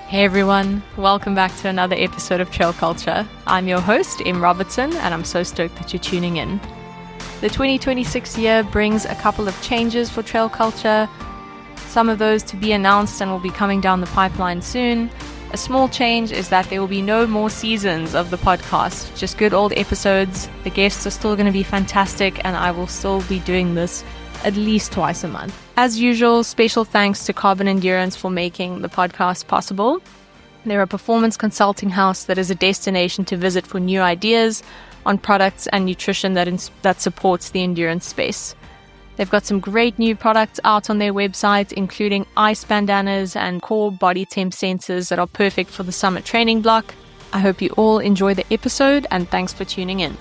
Hey everyone, welcome back to another episode of Trail Culture. I'm your host, Em Robertson, and I'm so stoked that you're tuning in. The 2026 year brings a couple of changes for Trail Culture, some of those to be announced and will be coming down the pipeline soon. A small change is that there will be no more seasons of the podcast, just good old episodes. The guests are still going to be fantastic, and I will still be doing this at least twice a month. As usual, special thanks to Carbon Endurance for making the podcast possible. They're a performance consulting house that is a destination to visit for new ideas on products and nutrition that supports the endurance space. They've got some great new products out on their website, including ice bandanas and core body temp sensors that are perfect for the summer training block. I hope you all enjoy the episode, and thanks for tuning in.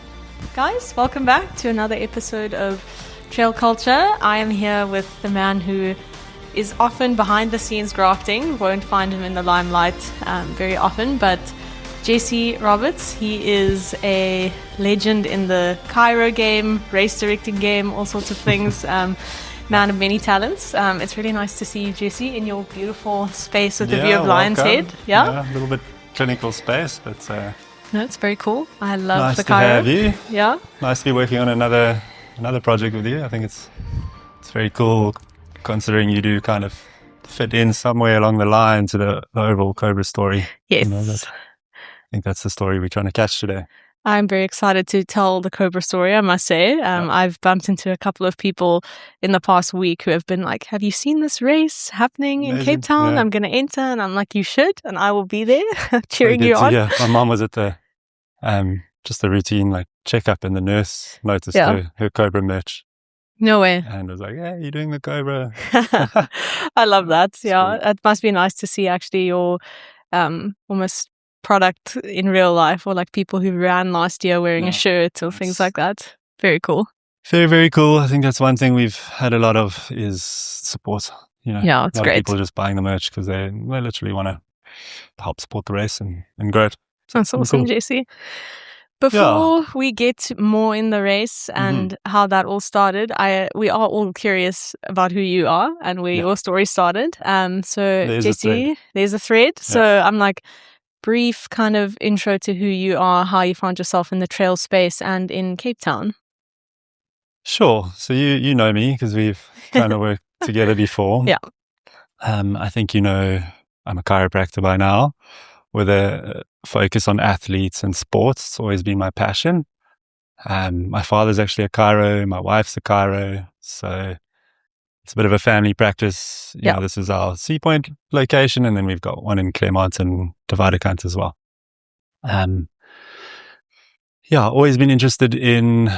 Guys, welcome back to another episode of Trail Culture. I am here with the man who is often behind the scenes grafting. Won't find him in the limelight very often, but Jesse Roberts. He is a legend in the Cairo game, race directing game, all sorts of things. Man of many talents. It's really nice to see you, Jesse, in your beautiful space with the view of Lion's Head. Yeah, a little bit clinical space, but no, it's very cool. I love nice the Cairo. Nice to have you. Yeah, nice to be working on another project with you. I think it's very cool, considering you do kind of fit in somewhere along the line to the overall Cobra story. Yes. I think that's the story we're trying to catch today. I'm very excited to tell the Cobra story, I must say. I've bumped into a couple of people in the past week who have been like, have you seen this race happening in Cape Town? Yeah. I'm going to enter. And I'm like, you should. And I will be there cheering you on. Yeah, my mom was at the just the routine like checkup, and the nurse noticed her Cobra merch. No way. And was like, yeah, you're doing the Cobra. I love that. Yeah, cool. It must be nice to see actually your almost product in real life, or like people who ran last year wearing a shirt or things like that. Very cool. Very, very cool. I think that's one thing we've had a lot of is support. Yeah, it's great. People just buying the merch because they literally want to help support the race and grow it. So that's awesome, cool. Jesse. Before we get more in the race and how that all started, we are all curious about who you are and where your story started. So there's Jesse, there's a thread. Yeah. So I'm like, brief kind of intro to who you are, how you found yourself in the trail space and in Cape Town. Sure. So you know me because we've kind of worked together before. Yeah. I think I'm a chiropractor by now with a focus on athletes and sports. It's always been my passion. My father's actually a chiro, my wife's a chiro, so it's a bit of a family practice. You know, this is our Sea Point location, and then we've got one in Claremont and Dividekant as well. Always been interested in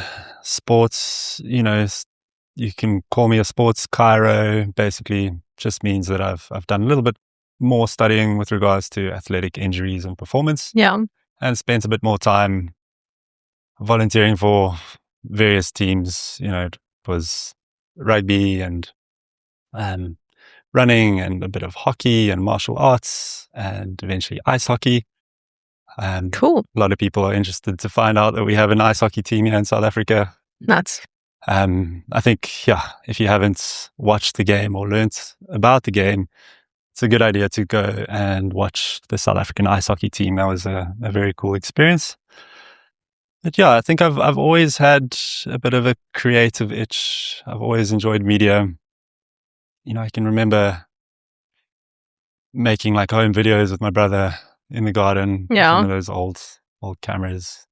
sports. You can call me a sports chiro. Basically, just means that I've done a little bit more studying with regards to athletic injuries and performance. Yeah, and spent a bit more time volunteering for various teams. It was rugby and running and a bit of hockey and martial arts and eventually ice hockey. Cool. A lot of people are interested to find out that we have an ice hockey team here in South Africa. Nuts. I think, if you haven't watched the game or learnt about the game, it's a good idea to go and watch the South African ice hockey team. That was a very cool experience. But I think I've always had a bit of a creative itch. I've always enjoyed media. I can remember making like home videos with my brother in the garden. Yeah. One of those old cameras.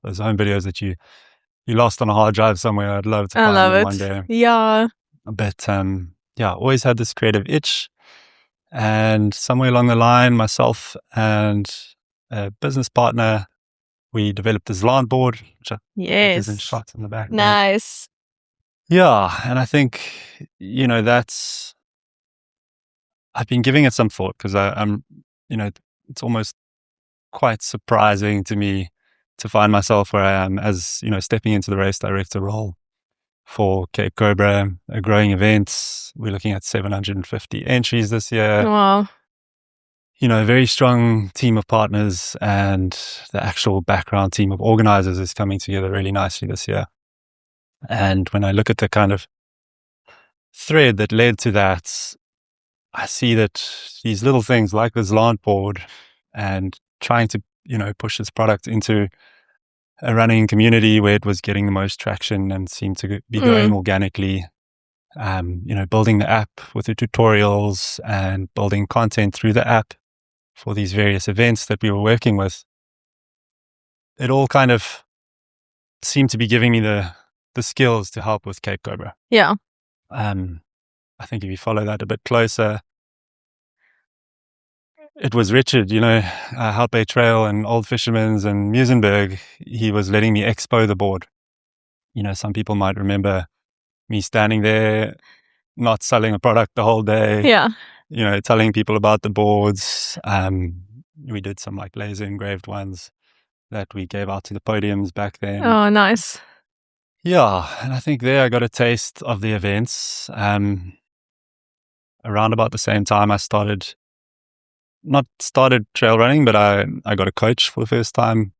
Those home videos that you lost on a hard drive somewhere. I'd love to find them one day. Yeah. But always had this creative itch. And somewhere along the line, myself and a business partner, we developed this lawn board, which is in shots in the back. Nice. Yeah, and I think, I've been giving it some thought because I'm, it's almost quite surprising to me to find myself where I am as, stepping into the race director role for Cape Cobra, a growing event. We're looking at 750 entries this year. Wow. A very strong team of partners, and the actual background team of organizers is coming together really nicely this year. And when I look at the kind of thread that led to that, I see that these little things like this launch board and trying to, push this product into a running community where it was getting the most traction and seemed to be going organically. Building the app with the tutorials and building content through the app for these various events that we were working with. It all kind of seemed to be giving me the skills to help with Cape Cobra. Yeah. I think if you follow that a bit closer, it was Richard, Hout Bay Trail and Old Fisherman's and Musenberg. He was letting me expo the board. Some people might remember me standing there, not selling a product the whole day. Yeah. Telling people about the boards. We did some like laser engraved ones that we gave out to the podiums back then. Oh, nice. Yeah, and I think there I got a taste of the events. Around about the same time I started trail running, but I got a coach for the first time.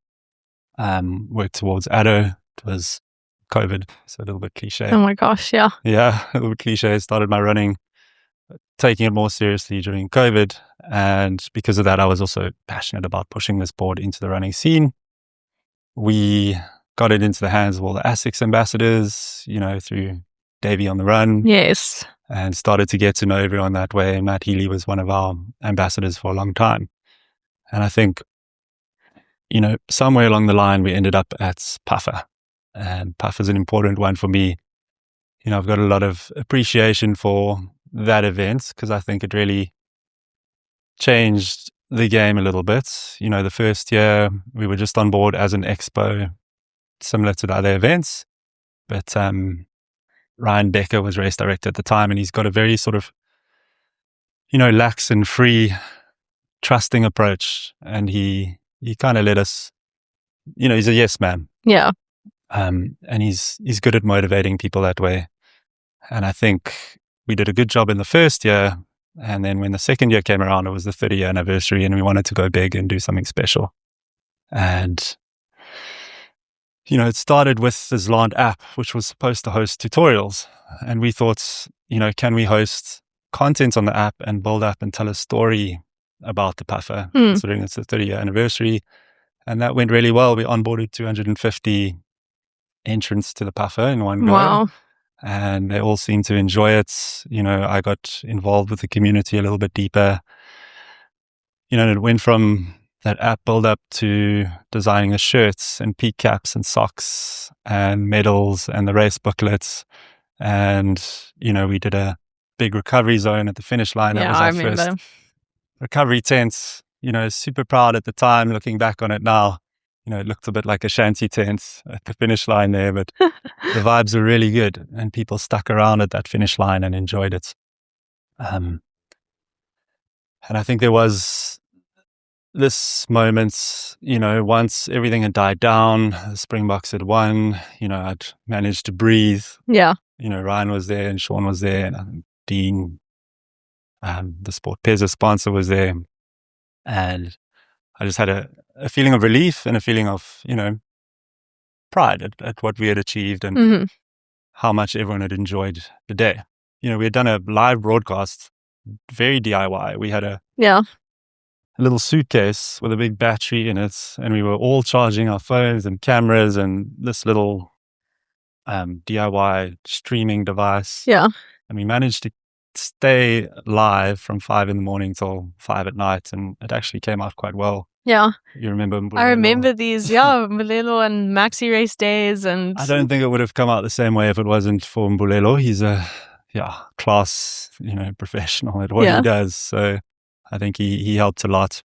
Worked towards ADO. It was COVID, so a little bit cliche. Oh my gosh, yeah. Yeah, a little bit cliche. Started my running, taking it more seriously during COVID. And because of that, I was also passionate about pushing this board into the running scene. We got it into the hands of all the ASICS ambassadors, through Davey on the Run. Yes. And started to get to know everyone that way. Matt Healy was one of our ambassadors for a long time. And I think, somewhere along the line, we ended up at Puffer. And Puffer's an important one for me. I've got a lot of appreciation for that event because I think it really changed the game a little bit. The first year we were just on board as an expo, similar to the other events. But Ryan Becker was race director at the time, and he's got a very sort of, lax and free, trusting approach. And he kind of let us, he's a yes man. Yeah. And he's good at motivating people that way. And I think we did a good job in the first year. And then when the second year came around, it was the 30-year anniversary, and we wanted to go big and do something special. And it started with the Zland app, which was supposed to host tutorials. And we thought, can we host content on the app and build up and tell a story about the Puffer, considering it's the 30-year anniversary. And that went really well. We onboarded 250 entrants to the Puffer in one go. Wow. And they all seemed to enjoy it. I got involved with the community a little bit deeper. And it went from that app build up to designing the shirts and peak caps and socks and medals and the race booklets. And, we did a big recovery zone at the finish line. Yeah, that was our first recovery tent. Super proud at the time, looking back on it now. It looked a bit like a shanty tent at the finish line there, but the vibes were really good and people stuck around at that finish line and enjoyed it. And I think there was this moment, once everything had died down, the Springboks had won, I'd managed to breathe. Yeah. Ryan was there and Sean was there and Dean, the Sport Pezza sponsor was there. And I just had a feeling of relief and a feeling of, pride at what we had achieved and how much everyone had enjoyed the day. We had done a live broadcast, very DIY. We had a little suitcase with a big battery in it, and we were all charging our phones and cameras and this little DIY streaming device. Yeah. And we managed to stay live from 5 a.m. till 5 p.m, and it actually came out quite well. Yeah. You remember Mbulelo? I remember these, Mbulelo and Maxi race days. And I don't think it would have come out the same way if it wasn't for Mbulelo. He's a class, professional at what he does. So I think he helped a lot.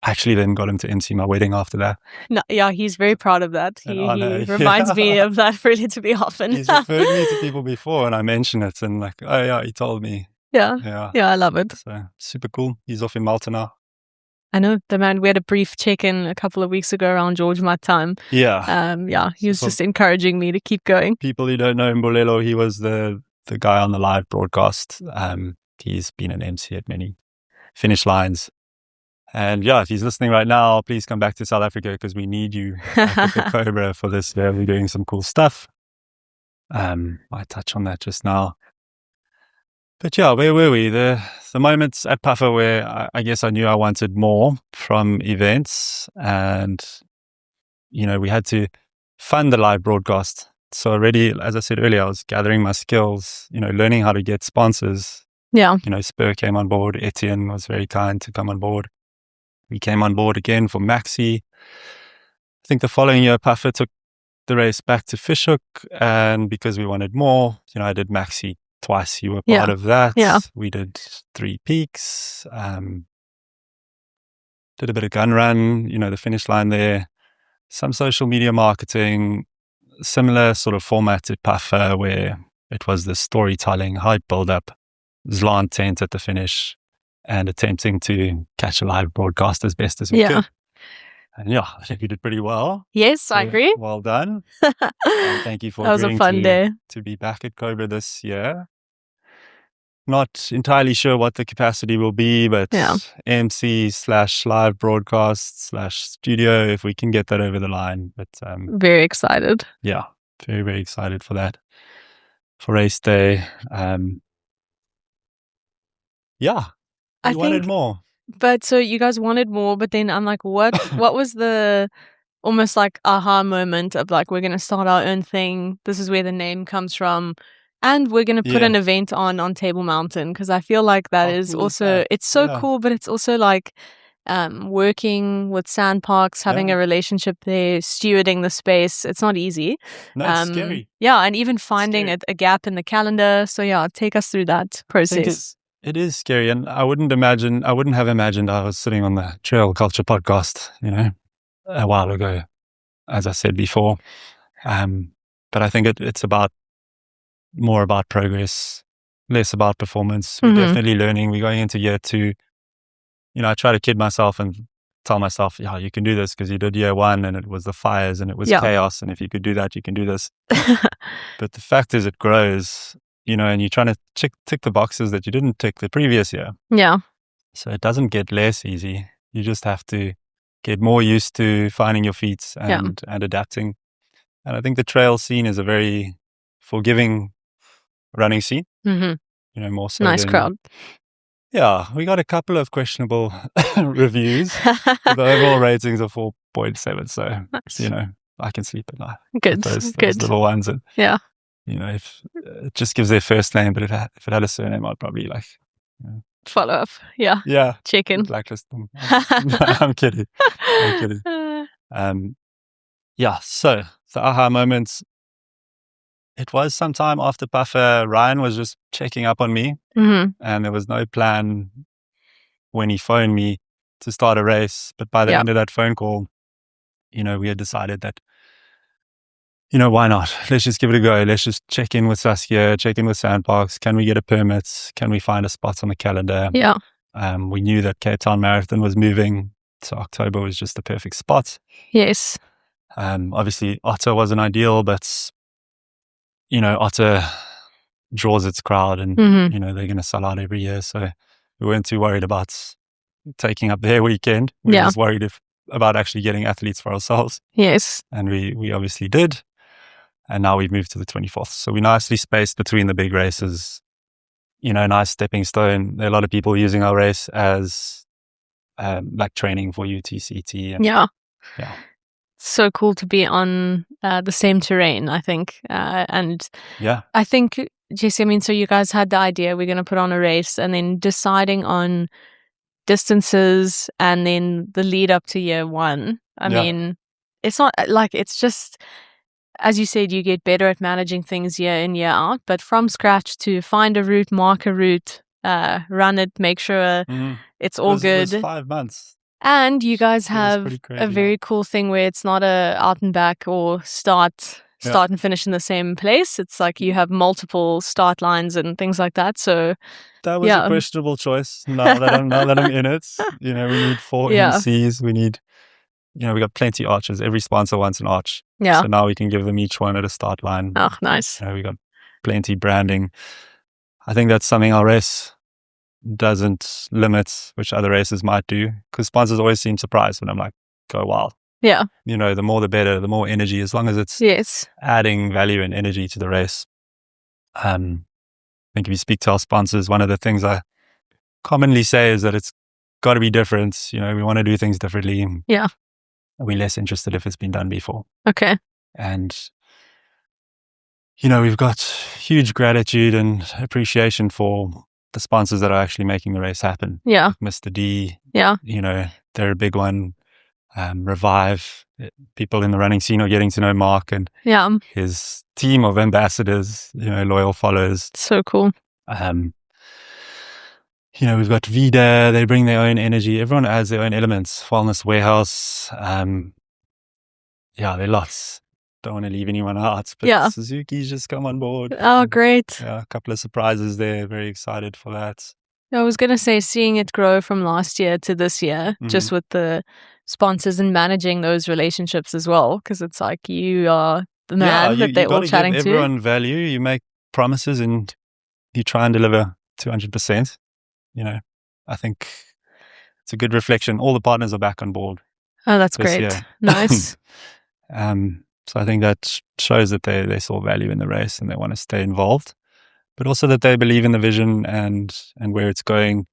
I actually then got him to MC my wedding after that. No, yeah, he's very proud of that. He reminds me of that relatively often. He's referred me to people before and I mention it and like, oh yeah, he told me. Yeah, I love it. So super cool. He's off in Malta now. I know the man. We had a brief check-in a couple of weeks ago around George my time. Yeah. He was just encouraging me to keep going. People who don't know Mbulelo, he was the guy on the live broadcast. He's been an MC at many finish lines. And if he's listening right now, please come back to South Africa because we need you back at the Cobra for this. We're doing some cool stuff. I touch on that just now. But yeah, where were we? The moments at Puffer where I guess I knew I wanted more from events, and we had to fund the live broadcast. So already, as I said earlier, I was gathering my skills, learning how to get sponsors. Yeah. Spur came on board. Etienne was very kind to come on board. We came on board again for Maxi. I think the following year, Puffer took the race back to Fishhook, and because we wanted more, I did Maxi twice. You were part of that. Yeah. We did 3 peaks, did a bit of gun run, the finish line there, some social media marketing, similar sort of format to Puffer where it was the storytelling, hype build up, Zlan tent at the finish, and attempting to catch a live broadcast as best as we could. And yeah, I think we did pretty well. Yes, so I agree. Well done. And thank you for that was a fun day to be back at Cobra this year. Not entirely sure what the capacity will be, but MC/live broadcast/studio, if we can get that over the line. But very excited. Yeah, very, very excited for that. For race day. Yeah, we wanted more. But so you guys wanted more, but then I'm like, what was the almost like aha moment of like, we're going to start our own thing. This is where the name comes from. And we're going to put an event on Table Mountain, because I feel like that is also, it's so cool, but it's also like working with sand parks, having a relationship there, stewarding the space. It's not easy. No, it's scary. Yeah, and even finding a gap in the calendar. So yeah, take us through that process. It is scary, and I wouldn't have imagined I was sitting on the Trail Culture podcast, a while ago, as I said before. But I think it's more about progress, less about performance. We're definitely learning. We're going into year 2. I try to kid myself and tell myself, yeah, you can do this because you did year 1 and it was the fires and it was chaos. And if you could do that, you can do this. But the fact is it grows, and you're trying to tick the boxes that you didn't tick the previous year. Yeah. So it doesn't get less easy. You just have to get more used to finding your feet and adapting. And I think the trail scene is a very forgiving running scene. More so nice crowd. Yeah, we got a couple of questionable reviews. The overall ratings are 4.7, so nice. I can sleep at night. Good, those good. little ones, and if it just gives their first name, but if it had a surname, I'd probably follow up. Yeah, check in, blacklist them. I'm kidding. Yeah. So the aha moments. It was sometime after Puffer. Ryan was just checking up on me, and there was no plan when he phoned me to start a race. But by the end of that phone call, we had decided that, why not? Let's just give it a go. Let's just check in with Saskia, check in with Sandparks. Can we get a permit? Can we find a spot on the calendar? Yeah. We knew that Cape Town Marathon was moving, so October was just the perfect spot. Yes. Obviously, Otter wasn't ideal, but Otter draws its crowd, and they're going to sell out every year. So we weren't too worried about taking up their weekend. We were just worried about actually getting athletes for ourselves. Yes. And we obviously did. And now we've moved to the 24th. So we're nicely spaced between the big races. Nice stepping stone. There are a lot of people using our race as like training for UTCT. And, yeah. So cool to be on the same terrain, I think. And I think, Jesse, so you guys had the idea, we're going to put on a race, and then deciding on distances and then the lead up to year 1. I mean, it's not like, it's just, as you said, you get better at managing things year in, year out, but from scratch to find a route, mark a route, run it, make sure it's all good. It was 5 months. And you guys have a very cool thing where it's not a out and back or start and finish in the same place. It's like you have multiple start lines and things like that. So that was a questionable choice. Now that I'm in it, we need 4 MCs. We need, we got plenty of archers. Every sponsor wants an arch. Yeah. So now we can give them each one at a start line. Oh, nice. We got plenty branding. I think that's something our race doesn't limit, which other races might do, because sponsors always seem surprised when I'm like, go wild. Yeah. The more the better, the more energy, as long as it's adding value and energy to the race. think if you speak to our sponsors, one of the things I commonly say is that it's got to be different. We want to do things differently. Yeah. We're less interested if it's been done before. Okay. And, we've got huge gratitude and appreciation for the sponsors that are actually making the race happen. Yeah. Like Mr. D. Yeah. They're a big one. Revive. People in the running scene are getting to know Mark and his team of ambassadors, loyal followers. So cool. We've got Vida. They bring their own energy. Everyone adds their own elements. Wellness Warehouse. There are lots. Don't want to leave anyone out, but Suzuki's just come on board. Oh, great. Yeah, a couple of surprises there. Very excited for that. I was going to say, seeing it grow from last year to this year, just with the sponsors and managing those relationships as well, because it's like you are the man that they're all chatting to. You got to give everyone value. You make promises and you try and deliver 200%. I think it's a good reflection. All the partners are back on board. Oh, that's great. Year. Nice. So I think that shows that they saw value in the race and they want to stay involved, but also that they believe in the vision and where it's going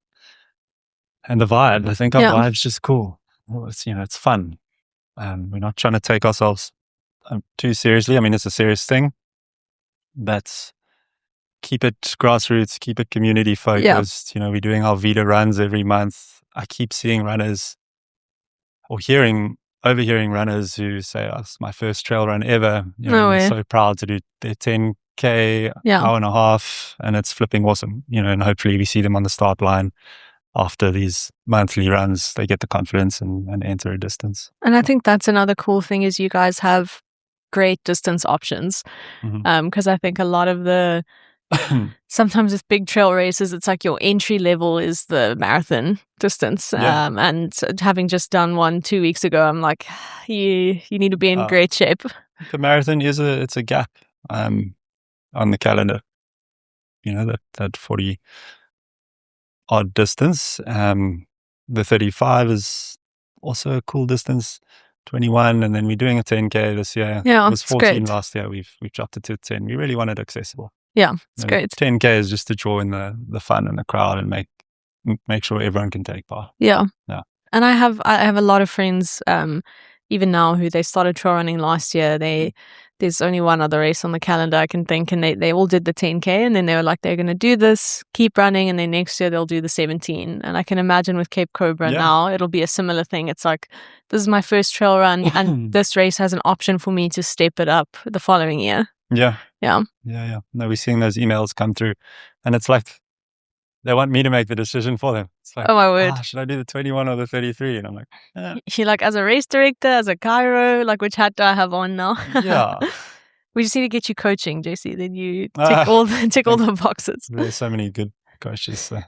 and the vibe. I think our vibe's just cool. It's fun. We're not trying to take ourselves too seriously. I mean, it's a serious thing, but keep it grassroots, keep it community focused. We're doing our Vita runs every month. I keep seeing runners or overhearing runners who say, "Oh, it's my first trail run ever." I'm so proud to do their 10K, hour and a half, and it's flipping awesome. And hopefully we see them on the start line after these monthly runs. They get the confidence and enter a distance. And I think that's another cool thing is you guys have great distance options. Because I think a lot of the sometimes with big trail races, it's like your entry level is the marathon distance. And having just done one 2 weeks ago, I'm like, you need to be in great shape. The marathon it's a gap on the calendar. That 40 odd distance. The 35 is also a cool distance. 21, and then we're doing a 10K this year. Yeah, it was 14 last year. We've dropped it to 10. We really want it accessible. Yeah, it's great. 10K is just to draw in the fun and the crowd and make sure everyone can take part. Yeah. And I have a lot of friends, even now, who they started trail running last year. There's only one other race on the calendar I can think, and they all did the 10K, and then they were like, they're going to do this, keep running, and then next year they'll do the 17. And I can imagine with Cape Cobra now, it'll be a similar thing. It's like, this is my first trail run, and this race has an option for me to step it up the following year. Yeah. No, we're seeing those emails come through, and it's like, they want me to make the decision for them. It's like, oh my word, should I do the 21 or the 33? And I'm like, You're like, as a race director, as a chiro, like, which hat do I have on now? Yeah. We just need to get you coaching, JC. Then you tick all the boxes. There's so many good coaches. So,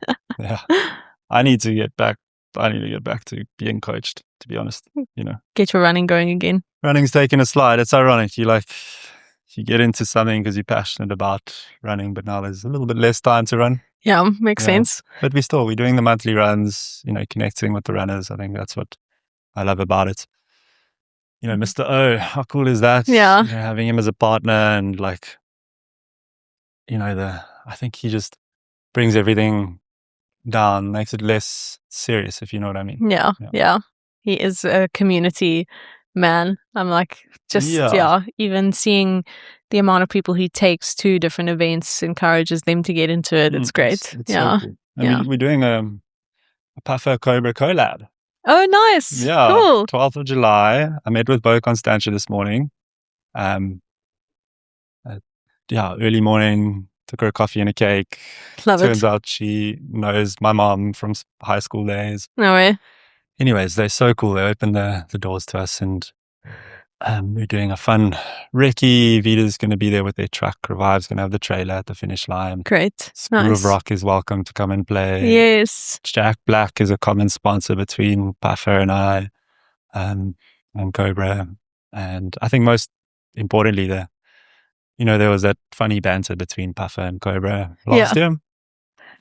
I need to get back to being coached, to be honest. Get your running going again. Running's taking a slide. It's ironic. You get into something because you're passionate about running, but now there's a little bit less time to run. Yeah, makes sense. But we're doing the monthly runs, connecting with the runners. I think that's what I love about it. Mr. O, how cool is that? Yeah. Having him as a partner and I think he just brings everything down, makes it less serious, if you know what I mean. Yeah. He is a community man. I'm like, even seeing the amount of people he takes to different events encourages them to get into it. It's great. It's so cool. And we're doing a Puffer Cobra collab. Oh, nice. Yeah. Cool. 12th of July. I met with Bo Constantia this morning. Early morning, took her a coffee and a cake. Turns out she knows my mom from high school days. No way. Anyways, they're so cool. They opened the doors to us, and we're doing a fun recce. Vita's going to be there with their truck. Revive's going to have the trailer at the finish line. Great. Screw of Rock is welcome to come and play. Yes. Jack Black is a common sponsor between Puffer and I, and Cobra. And I think most importantly, there was that funny banter between Puffer and Cobra last year.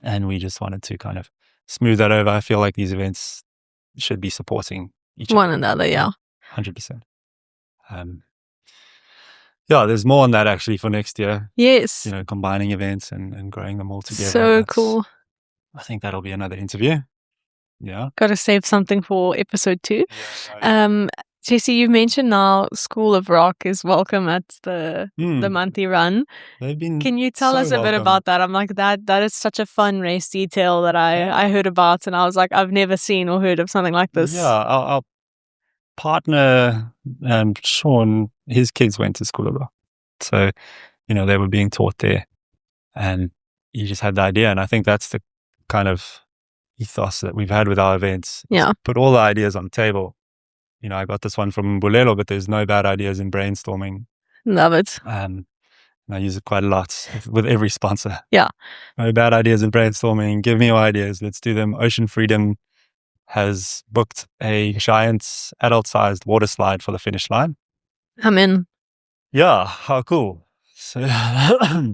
And we just wanted to kind of smooth that over. I feel like these events should be supporting each one another. 100%. yeah, there's more on that actually for next year. Yes. You know, combining events and growing them all together. So cool. I think that'll be another interview. Yeah. Got to save something for episode 2. Yeah, Jesse, you've mentioned now School of Rock is welcome at the monthly run. They've been Can you tell us a bit about that? I'm like, that is such a fun race detail that I heard about, and I was like, I've never seen or heard of something like this. Yeah, our partner, Sean, his kids went to School of Rock. So, you know, they were being taught there, and he just had the idea. And I think that's the kind of ethos that we've had with our events. Yeah. Put all the ideas on the table. You know, I got this one from Bulelo, but there's no bad ideas in brainstorming. Love it. And I use it quite a lot with every sponsor. Yeah. No bad ideas in brainstorming. Give me your ideas. Let's do them. Ocean Freedom has booked a giant adult-sized water slide for the finish line. I'm in. Yeah, how cool. So,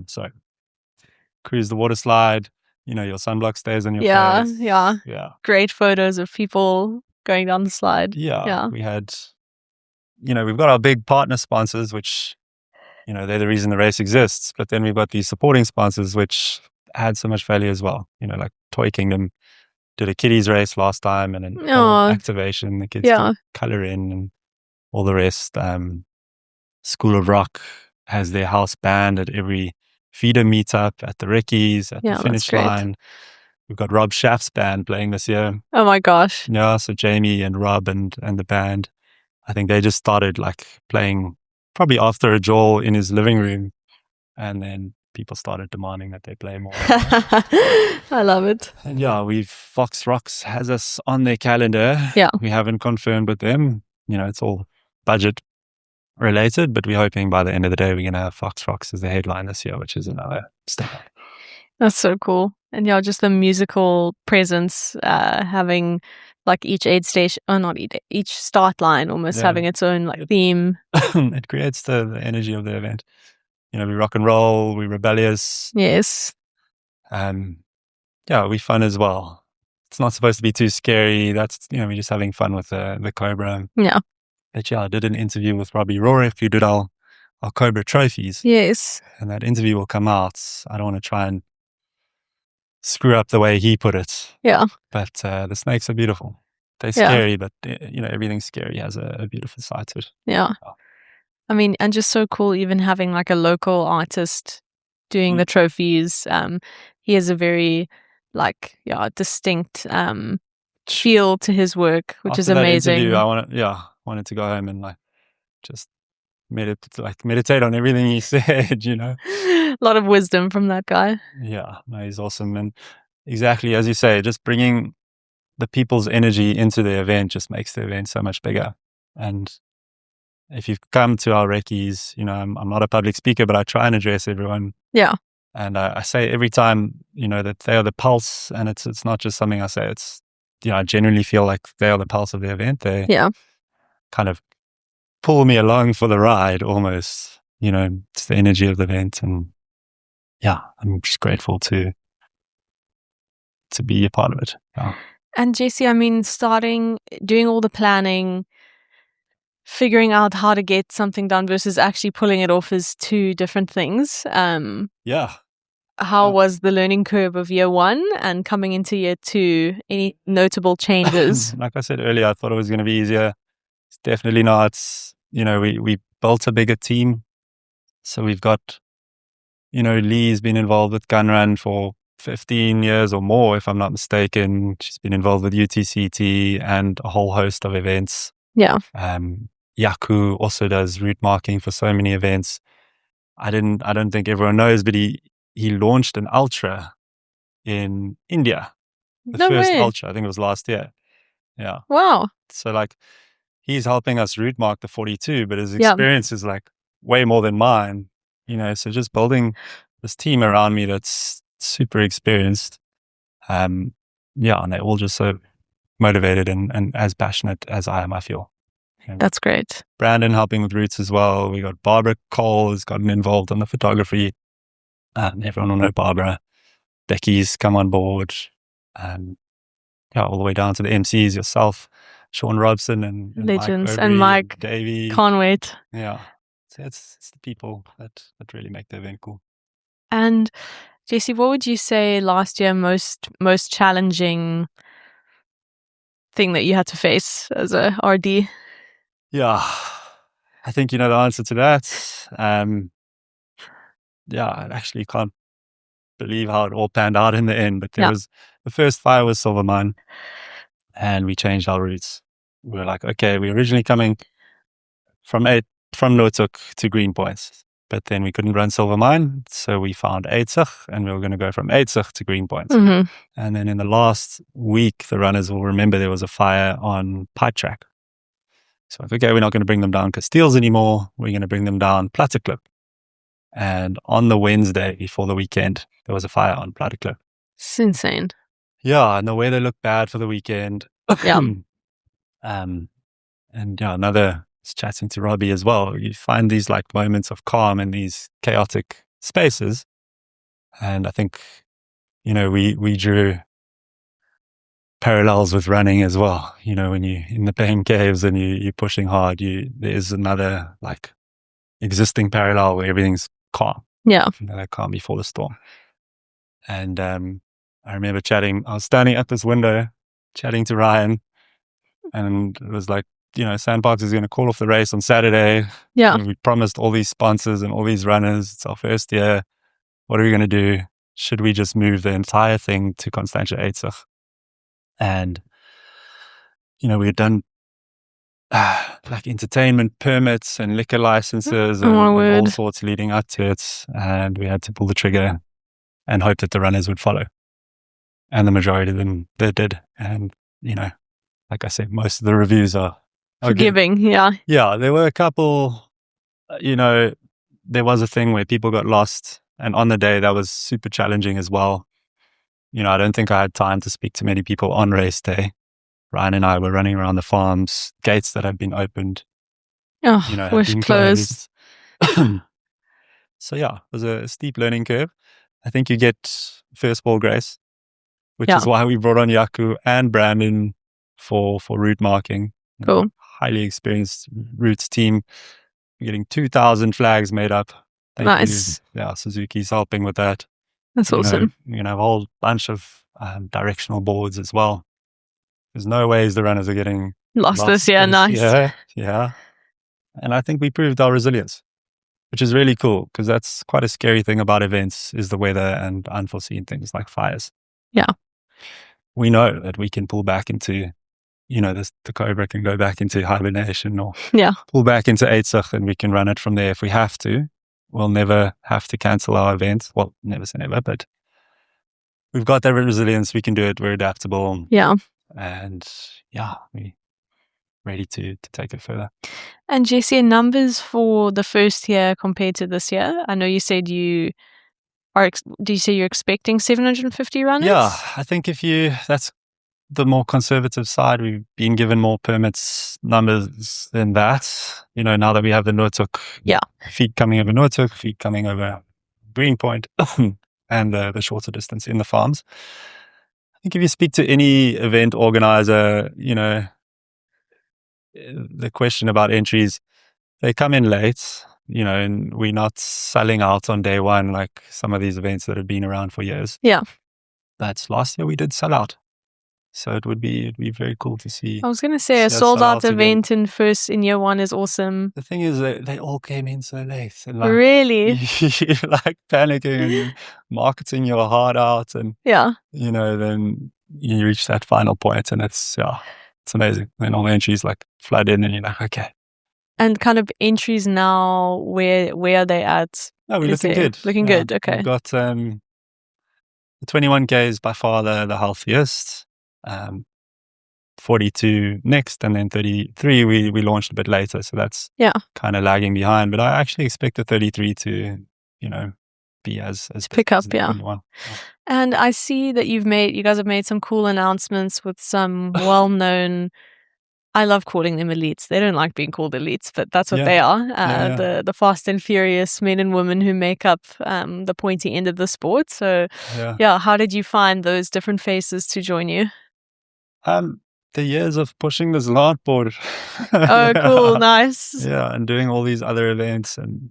sorry. Cruise the water slide. You know, your sunblock stays on your face. Yeah. Great photos of people going down the slide. Yeah. We had, you know, we've got our big partner sponsors, which, you know, they're the reason the race exists. But then we've got these supporting sponsors, which add so much value as well. You know, like Toy Kingdom did a kiddies race last time, and an activation. The kids can color in and all the rest. School of Rock has their house band at every feeder meetup, at the recce's, at the finish line. We've got Rob Schaff's band playing this year. Oh my gosh. Yeah, so Jamie and Rob and the band, I think they just started like playing probably after a Joel in his living room, and then people started demanding that they play more. I love it. And yeah, Fox Rocks has us on their calendar. Yeah. We haven't confirmed with them. You know, it's all budget related, but we're hoping by the end of the day we're going to have Fox Rocks as the headline this year, which is another step up. That's so cool. And yeah, just the musical presence, having like each aid station, or not each start line almost having its own like theme. It creates the energy of the event. You know, we rock and roll, we rebellious. Yes. Yeah, we fun as well. It's not supposed to be too scary. That's, you know, we're just having fun with the Cobra. Yeah. But yeah, I did an interview with Robbie Rorick, who did our Cobra trophies. Yes. And that interview will come out. I don't want to try and screw up the way he put it. Yeah. But the snakes are beautiful. They're scary, but you know, everything scary has a beautiful side to it. Yeah. I mean, and just so cool, even having like a local artist doing the trophies. He has a very distinct feel to his work, which is amazing. After that interview, I wanted to go home and like just meditate on everything he said, you know. A lot of wisdom from that guy. Yeah, no, he's awesome. And exactly as you say, just bringing the people's energy into the event just makes the event so much bigger. And if you've come to our recce's, you know, I'm not a public speaker, but I try and address everyone. Yeah. And I say every time, you know, that they are the pulse, and it's not just something I say. It's, you know, I genuinely feel like they are the pulse of the event. They kind of pull me along for the ride almost. You know, it's the energy of the event, and yeah, I'm just grateful to be a part of it. Yeah. And Jesse, I mean, doing all the planning, figuring out how to get something done versus actually pulling it off is two different things. How was the learning curve of year 1 and coming into year 2? Any notable changes? Like I said earlier, I thought it was going to be easier. It's definitely not. You know, we built a bigger team. So we've got, you know, Lee's been involved with Gun Run for 15 years or more, if I'm not mistaken. She's been involved with UTCT and a whole host of events. Yeah. Yaku also does route marking for so many events. I don't think everyone knows, but he launched an ultra in India. The first ultra, I think it was last year. Yeah. Wow. So like he's helping us route mark the 42, but his experience is like way more than mine, you know, so just building this team around me that's super experienced. And they're all just so motivated and as passionate as I am, I feel. And that's great. Brandon helping with routes as well. We got Barbara Cole has gotten involved on the photography. Everyone will know Barbara. Becky's come on board. All the way down to the MCs, yourself, Sean Robson and legends, Mike Obrey, and Mike Davey. Can't wait. Yeah. it's the people that really make the event cool. And Jesse, what would you say last year most challenging thing that you had to face as a RD? Yeah, I think you know the answer to that. Yeah, I actually can't believe how it all panned out in the end. But there was the first fire was Silver Mine, and we changed our routes. We were like, okay, we were originally coming from Noordhoek to Greenpoint, but then we couldn't run Silver Mine, so we found Eitzig, and we were going to go from Eitzig to Greenpoint. Mm-hmm. And then in the last week, the runners will remember there was a fire on Pipe Track. So like, okay, we're not going to bring them down Casteels anymore. We're going to bring them down Platteklip. And on the Wednesday before the weekend, there was a fire on Platteklip. It's insane. Yeah, and the weather looked bad for the weekend. Yeah. And yeah, another chatting to Robbie as well. You find these like moments of calm in these chaotic spaces. And I think, you know, we drew parallels with running as well. You know, when you in the pain caves and you're pushing hard, there's another like existing parallel where everything's calm. Yeah. You know, that calm before the storm. And I remember I was standing at this window chatting to Ryan, and it was like, you know, Sandbox is going to call off the race on Saturday. Yeah. We promised all these sponsors and all these runners. It's our first year. What are we going to do? Should we just move the entire thing to Constantia Eitzig? And, you know, we had done like entertainment permits and liquor licenses and all sorts leading up to it. And we had to pull the trigger and hope that the runners would follow. And the majority of them, they did. And, you know, like I said, most of the reviews are forgiving. Good. Yeah. Yeah. There were a couple, you know, there was a thing where people got lost. And on the day, that was super challenging as well. You know, I don't think I had time to speak to many people on race day. Ryan and I were running around the farms, gates that had been opened. Oh, you know, had been closed. So yeah, it was a steep learning curve. I think you get first ball grace, which is why we brought on Yaku and Brandon for route marking. Cool. Highly experienced routes team. We're getting 2,000 flags made up. Nice. Yeah, Suzuki's helping with that. That's awesome. You know, a whole bunch of directional boards as well. There's no ways the runners are getting lost this year. Nice. Yeah. And I think we proved our resilience, which is really cool, because that's quite a scary thing about events is the weather and unforeseen things like fires. Yeah. We know that we can pull back into, you know, the Cobra can go back into hibernation or pull back into Eitzig, and we can run it from there if we have to. We'll never have to cancel our event. Well, never say never, but we've got that resilience. We can do it. We're adaptable. Yeah. And yeah, we're ready to take it further. And Jesse, numbers for the first year compared to this year? I know you said do you say you're expecting 750 runners? Yeah, I think that's the more conservative side. We've been given more permits numbers than that. You know, now that we have the Noordhoek feet coming over Noordhoek, feet coming over Greenpoint, and the shorter distance in the farms. I think if you speak to any event organizer, you know, the question about entries, they come in late, you know, and we're not selling out on day one like some of these events that have been around for years. Yeah. But last year we did sell out. So it'd be very cool to see. I was going to say a sold out event in year one is awesome. The thing is they all came in so late. And like, really? You're like panicking and marketing your heart out, and you know, then you reach that final point and it's amazing. Then all the entries like flood in and you're like, okay. And kind of entries now, where are they at? No, we're looking good. Looking good, okay. We've got the 21K is by far the healthiest. 42 next, and then 33 we launched a bit later, so that's kind of lagging behind. But I actually expect the 33 to, you know, be as pick up, And I see that you guys have made some cool announcements with some well-known. I love calling them elites. They don't like being called elites, but that's what they are. The fast and furious men and women who make up the pointy end of the sport. So how did you find those different faces to join you? the years of pushing this LARP board. Oh, cool. Nice. Yeah, and doing all these other events and,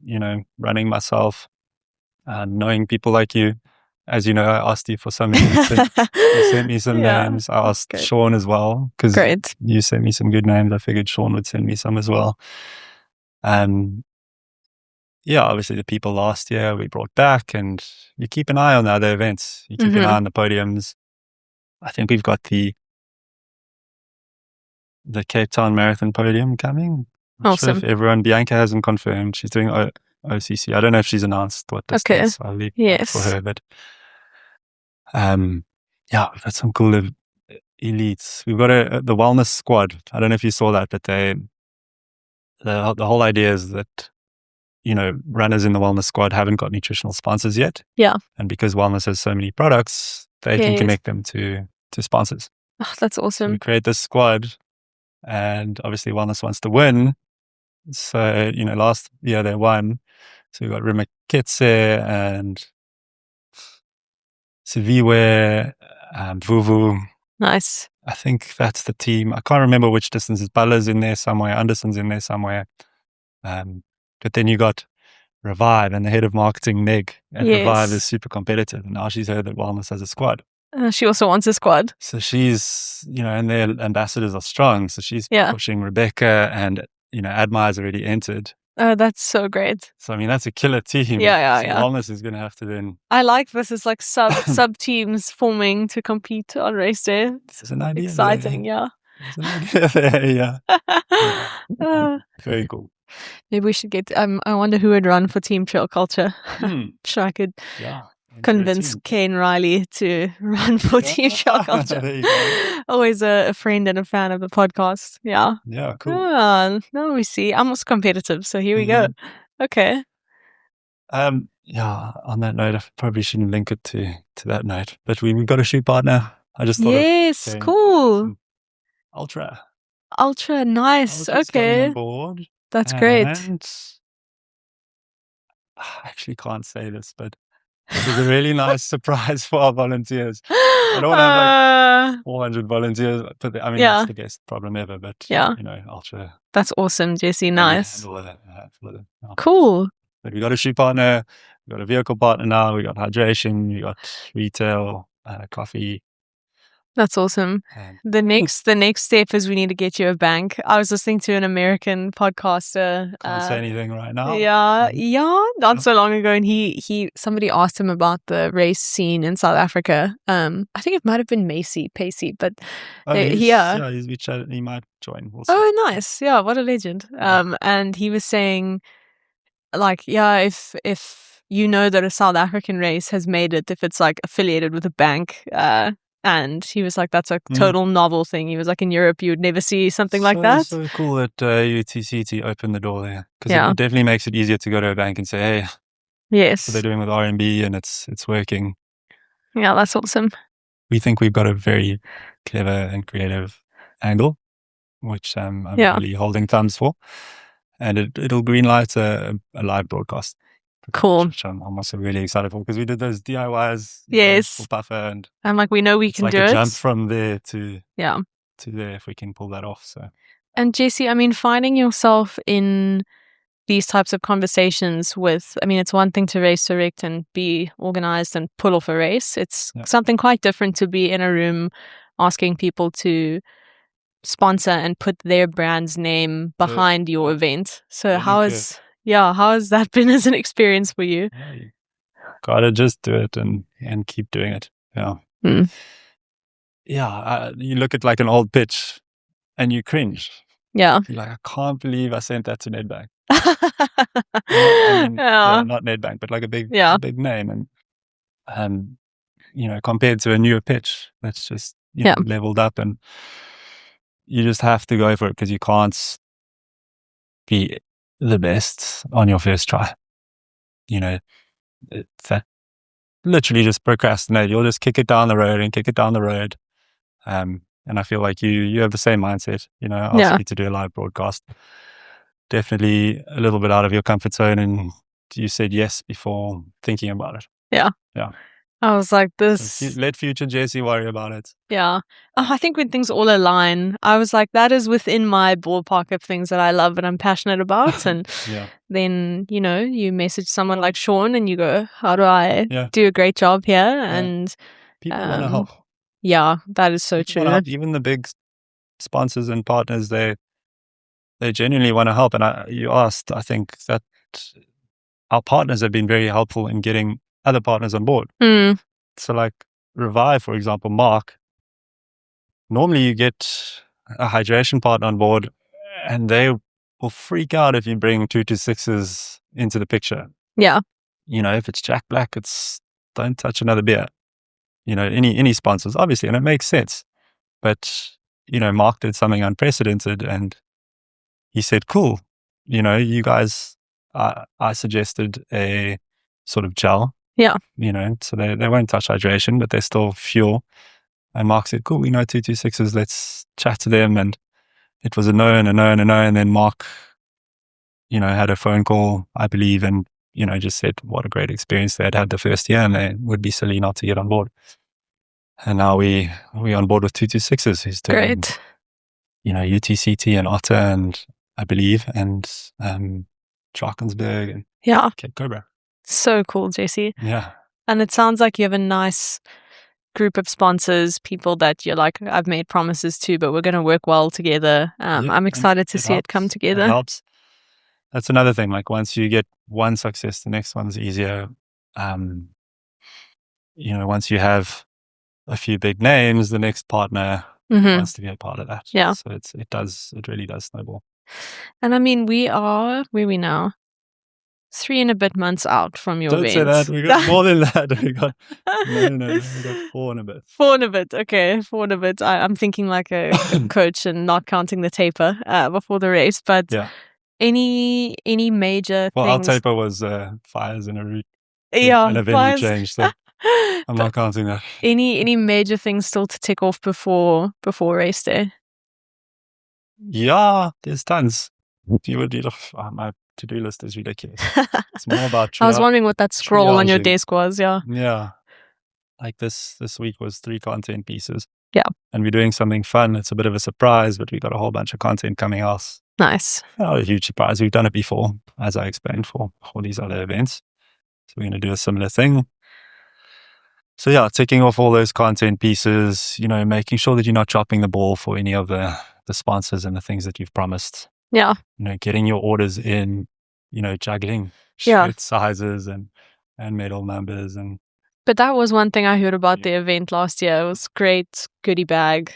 running myself and knowing people like you. As you know, I asked you for some hints. You sent me some names. I asked Sean as well because you sent me some good names. I figured Sean would send me some as well. Yeah, obviously the people last year we brought back, and you keep an eye on the other events. You keep an eye on the podiums. I think we've got the Cape Town Marathon podium coming. I'm sure if everyone, Bianca hasn't confirmed. She's doing OCC. I don't know if she's announced what distance. I'll leave that for her. But yeah, we've got some cool elites. We've got the wellness squad. I don't know if you saw that, but the whole idea is that runners in the wellness squad haven't got nutritional sponsors yet. Yeah. And because wellness has so many products, they can connect them to sponsors. Oh, that's awesome. So we create this squad, and obviously wellness wants to win. So, last year they won. So we got Rima Ketse and Siviwe and Vuvu. Nice. I think that's the team. I can't remember which distances. Balla's in there somewhere. Anderson's in there somewhere. But then you got Revive and the head of marketing, Meg. And Revive is super competitive. And now she's heard that wellness has a squad. She also wants a squad. So she's, and their ambassadors are strong. So she's pushing Rebecca, and, Admire's already entered. Oh, that's so great. So, I mean, that's a killer team. Yeah. Wellness is going to have to then... I like this. It's like sub teams forming to compete on race day. There's an idea exciting, there. There's an idea there, yeah. Very cool. Maybe we should get... I wonder who would run for Team Trail Culture. Sure, I could convince Kane Riley to run for Team Trail Culture. There you go. Always a friend and a fan of the podcast. Yeah. Yeah, cool. Now we see. I'm also competitive, so here we go. Okay. Yeah, on that note, I probably shouldn't link it to that note, but we've got a shoe partner. I just thought yes, cool. Ultra, nice. Okay. On board. That's great. I actually can't say this, but it was a really nice surprise for our volunteers. I don't want to have like 400 volunteers, but I mean, that's the best problem ever, but Ultra. That's awesome, Jesse. Nice. Yeah. Cool. But we got a shoe partner, we got a vehicle partner now, we got hydration, we got retail, coffee. That's awesome. The next step is we need to get you a bank. I was listening to an American podcaster. Can't say anything right now. Yeah, not so long ago, and somebody asked him about the race scene in South Africa. I think it might have been Pacey, but he might join. We'll see. Oh, nice. Yeah, what a legend. And he was saying, like, if you know that a South African race has made it, if it's like affiliated with a bank, and he was like, that's a total novel thing. He was like, in Europe, you would never see something like that. It's so cool that UTC opened the door there. Because it definitely makes it easier to go to a bank and say, hey, yes, what they're doing with R&B, and it's working. Yeah, that's awesome. We think we've got a very clever and creative angle, which I'm really holding thumbs for. And it'll green light a live broadcast. Cool. Which I'm also really excited for, because we did those DIYs. Yes. For Puffer, and I'm like, we know we can do it. It's like a jump from there to there if we can pull that off. So. And Jesse, I mean, finding yourself in these types of conversations with, I mean, it's one thing to race direct and be organized and pull off a race. It's something quite different to be in a room asking people to sponsor and put their brand's name behind your event. So how has that been as an experience for you? Yeah, you gotta just do it and keep doing it. Yeah. Yeah. You look at like an old pitch and you cringe. Yeah. You're like, I can't believe I sent that to Nedbank. Not Nedbank, but like a big name. And compared to a newer pitch that's just leveled up, and you just have to go for it, because you can't be the best on your first try. That literally just procrastinate. You'll just kick it down the road. And I feel like you have the same mindset. I asked you to do a live broadcast. Definitely a little bit out of your comfort zone, and you said yes before thinking about it. Yeah. I was like, So this. let future Jesse worry about it. Yeah. I think when things all align, I was like, that is within my ballpark of things that I love and I'm passionate about. And Yeah. then, you message someone like Sean and you go, how do I Yeah. do a great job here? And People want to help. yeah, that is so People wanna true. help. Even the big sponsors and partners, they genuinely want to help. And you asked, I think that our partners have been very helpful in getting other partners on board. Mm, So like Revive, for example, Mark, normally you get a hydration partner on board and they will freak out if you bring 226s into the picture. yeah. If it's Jack Black, it's don't touch another beer. Any sponsors, obviously, and it makes sense. But, Mark did something unprecedented and he said, cool, you guys, I suggested a sort of gel. Yeah. So they won't touch hydration, but they still fuel. And Mark said, cool, 226s, let's chat to them. And it was a no and a no and a no. And then Mark, had a phone call, I believe, and, just said what a great experience they had the first year and they would be silly not to get on board. And now we on board with 226s. He's doing, Great. UTCT and Otter and I believe, and Drakensberg and Yeah. Cobra. So cool, Jesse. Yeah. And it sounds like you have a nice group of sponsors, people that you're like, I've made promises to, but we're going to work well together. I'm excited to see it come together. It helps. That's another thing. Like once you get one success, the next one's easier. Once you have a few big names, the next partner wants to be a part of that. Yeah. So it really does snowball. And I mean, we are, where are we now? 3 and a bit months out from your Don't event. say that. We got more than that. We got 4 and a bit. 4 and a bit. Okay, 4 and a bit. I'm thinking like a coach and not counting the taper before the race. But yeah. Any major well, things? Our taper was fires in a route. Yeah, and a venue change. So I'm not counting that. Any major things still to tick off before race day? Yeah, there's tons. My to-do list is ridiculous. It's more about I was wondering what that scroll on your desk was. Yeah. Yeah. Like this week was 3 content pieces. Yeah. And we're doing something fun. It's a bit of a surprise, but we got a whole bunch of content coming out. Nice. Not a huge surprise. We've done it before, as I explained, for these other events. So we're going to do a similar thing. So yeah, ticking off all those content pieces, making sure that you're not dropping the ball for any of the sponsors and the things that you've promised. Yeah. Getting your orders in, juggling shirt sizes and medal numbers. But that was one thing I heard about the event last year. It was great goodie bag.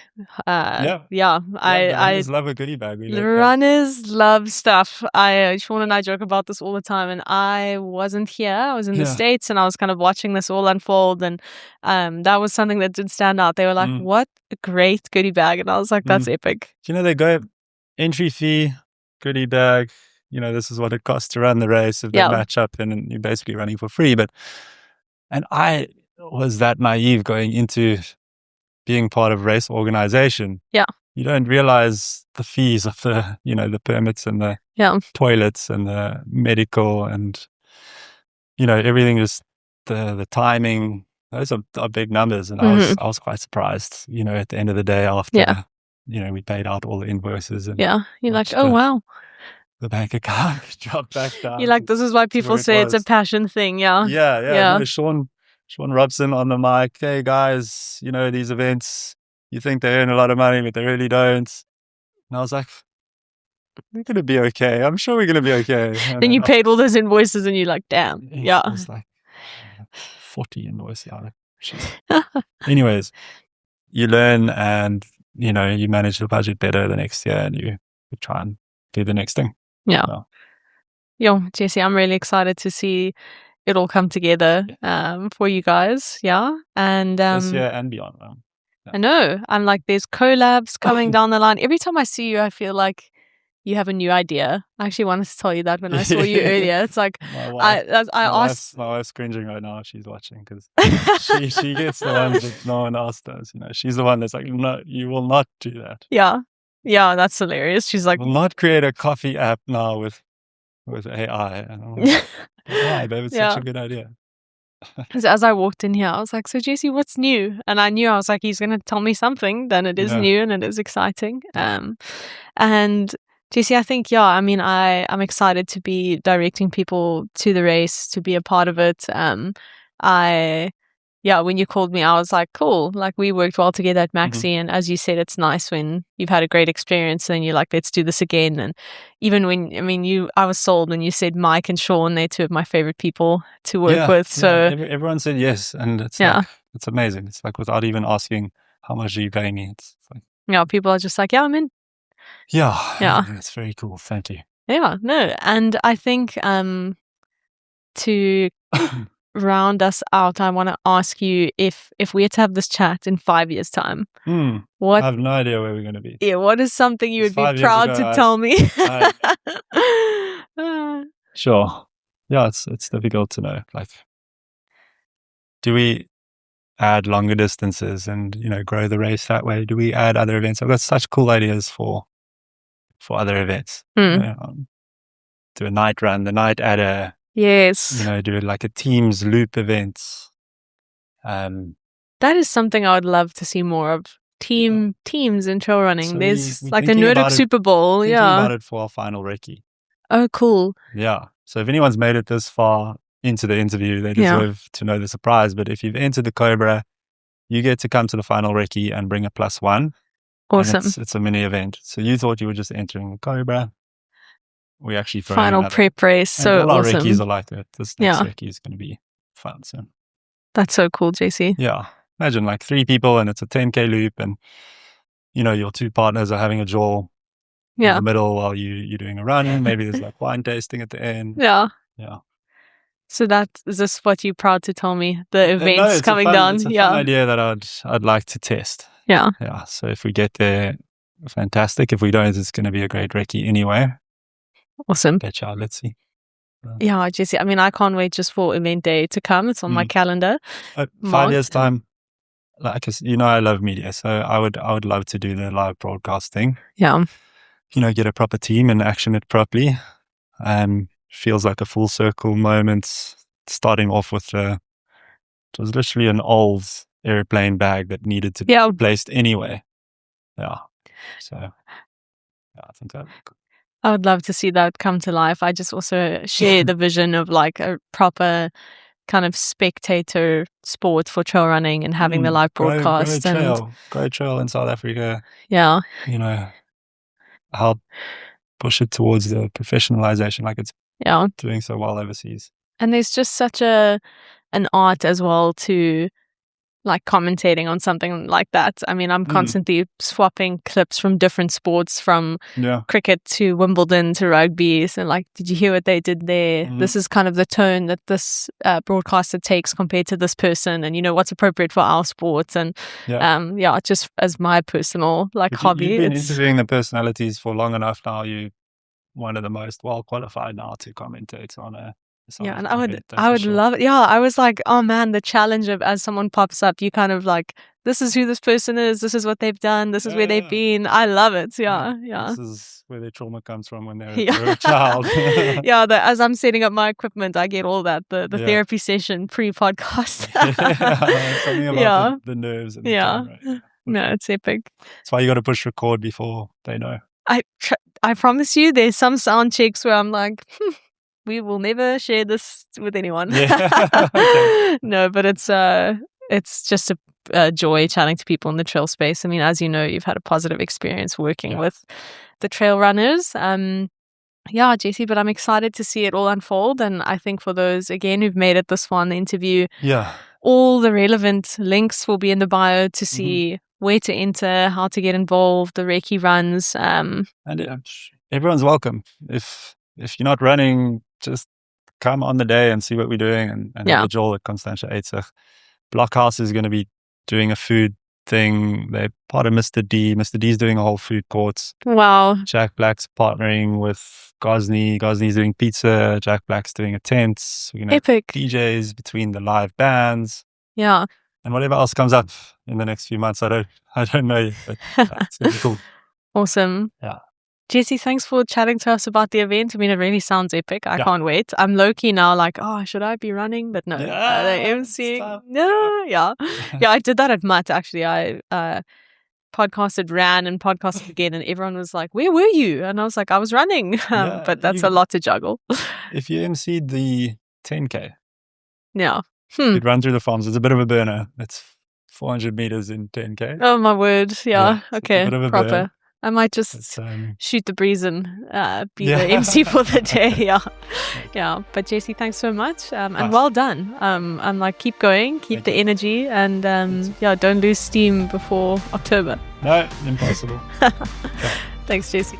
The I runners love a goodie bag. The runners love stuff. Sean and I joke about this all the time, and I wasn't here. I was in the States, and I was kind of watching this all unfold, and that was something that did stand out. They were like, what a great goodie bag. And I was like, that's epic. They go entry fee, goodie bag. This is what it costs to run the race. If they match up, then you're basically running for free. And I was that naive going into being part of race organization. Yeah. You don't realize the fees of the, the permits and the toilets and the medical and, everything is the timing. Those are big numbers. And I was quite surprised, at the end of the day after, we paid out all the invoices. And you're like, oh, wow. The bank account dropped back down. You're like, this is why people say it's a passion thing. Yeah. Yeah. Sean Robson on the mic. Hey guys, these events, you think they earn a lot of money, but they really don't. And I was like, we're going to be okay. I'm sure we're going to be okay. And then you paid all those invoices and you're like, damn. Yeah. It was like 40 invoices. Anyways, you learn and, you manage the budget better the next year and you try and do the next thing. Yeah. Yo, Jesse, I'm really excited to see it all come together for you guys. Yeah. And this year and beyond. I know. I'm like, there's collabs coming down the line. Every time I see you, I feel like you have a new idea. I actually wanted to tell you that when I saw you earlier. It's like, my wife's cringing right now. She's watching because she gets the ones that no one else does. She's the one that's like, no, you will not do that. Yeah. Yeah, that's hilarious. She's like, we'll not create a coffee app now with AI. And I'm like, why, babe? It's such a good idea. Because as I walked in here, I was like, "So Jesse, what's new?" And I knew I was like, "He's going to tell me something. Then it is new and it is exciting." And Jesse, I think, I mean, I'm excited to be directing people to the race, to be a part of it. When you called me, I was like, cool. Like, we worked well together at Maxi. And as you said, it's nice when you've had a great experience and you're like, let's do this again. And even I was sold when you said Mike and Sean, they're two of my favorite people to work with. So everyone said yes. And it's like, it's amazing. It's like, without even asking, how much are you paying me? It's like, people are just like, I'm in. Yeah. It's very cool. Thank you. Yeah, no. And I think to round us out, I want to ask you if we had to have this chat in 5 years' time, I have no idea where we're going to be. Yeah, what is something you would be proud to tell me? Sure. Yeah, it's difficult to know. Like, do we add longer distances and grow the race that way? Do we add other events? I've got such cool ideas for other events. Do a night run, the night adder. Yes. Do it like a teams loop event. That is something I would love to see more of. Teams in trail running. So there's like the Nordic Super Bowl. Thinking about it for our final recce. Oh, cool. Yeah. So if anyone's made it this far into the interview, they deserve to know the surprise. But if you've entered the Cobra, you get to come to the final recce and bring a +1. Awesome. It's a mini event. So you thought you were just entering the Cobra. We actually final prep race. So all our awesome. recce's are like that. This next recce is going to be fun soon. That's so cool, JC. Yeah. Imagine like 3 people and it's a 10K loop and your 2 partners are having a jaw in the middle while you're doing a run. Maybe there's like wine tasting at the end. Yeah. Yeah. So is this what you're proud to tell me? The events coming down? It's a fun idea that I'd like to test. Yeah. Yeah. So if we get there, fantastic. If we don't, it's going to be a great recce anyway. Awesome. Let's see. Yeah, Jesse. I mean, I can't wait just for event day to come. It's on my calendar. 5 years time. Like, I love media, so I would love to do the live broadcasting. Yeah. Get a proper team and action it properly. Feels like a full circle moment. Starting off with it was literally an old airplane bag that needed to be placed anyway. Yeah. So I think that. I would love to see that come to life. I just also share the vision of like a proper kind of spectator sport for trail running and having the live broadcast. Grow trail in South Africa. Yeah. Help push it towards the professionalization, like it's doing so well overseas. And there's just such an art as well to like commentating on something like that. I mean, I'm constantly swapping clips from different sports, from cricket to Wimbledon to rugby. So like, did you hear what they did there? This is kind of the tone that this broadcaster takes compared to this person, and what's appropriate for our sports. And just as my personal hobby. You've been interviewing the personalities for long enough now. You're one of the most well qualified now to commentate on a. And I would love it. Yeah, I was like, oh man, the challenge of as someone pops up, you kind of like, this is who this person is, this is what they've done, this is where they've been. I love it. Yeah. This is where their trauma comes from when they're a child. As I'm setting up my equipment, I get all that, the therapy session pre-podcast. Something about the nerves and the camera. No, it's epic. That's why you got to push record before they know. I promise you, there's some sound checks where I'm like, we will never share this with anyone. No, but it's just a joy chatting to people in the trail space. I mean, as you know, you've had a positive experience working with the trail runners. Jesse, but I'm excited to see it all unfold. And I think for those, again, who've made it this far in the interview, all the relevant links will be in the bio to see where to enter, how to get involved, the recce runs. And everyone's welcome. If you're not running, just come on the day and see what we're doing and have a Joel at Constantia Eitzig. Blockhouse is going to be doing a food thing. They're part of Mr. D. Mr. D's doing a whole food court. Wow. Jack Black's partnering with Gosney. Gosney's doing pizza. Jack Black's doing a tent. We're going to have DJs between the live bands. Yeah. And whatever else comes up in the next few months, I don't know yet, but it's going to be cool. Awesome. Yeah. Jesse, thanks for chatting to us about the event. I mean, it really sounds epic. I can't wait. I'm low-key now like, oh, should I be running? But no, the MC. No, yeah. I did that at Mutt, actually. I podcasted, ran, and podcasted again, and everyone was like, where were you? And I was like, I was running. But that's a lot to juggle. If you MC'd the 10K, yeah. you'd run through the farms. It's a bit of a burner. It's 400 meters in 10K. Oh, my word. Yeah. Okay. A bit of a proper. burn. I might just shoot the breeze and be the MC for the day. Yeah. But Jesse, thanks so much. And well done. I'm like, keep going, keep the energy, and don't lose steam before October. No, impossible. Thanks, Jesse.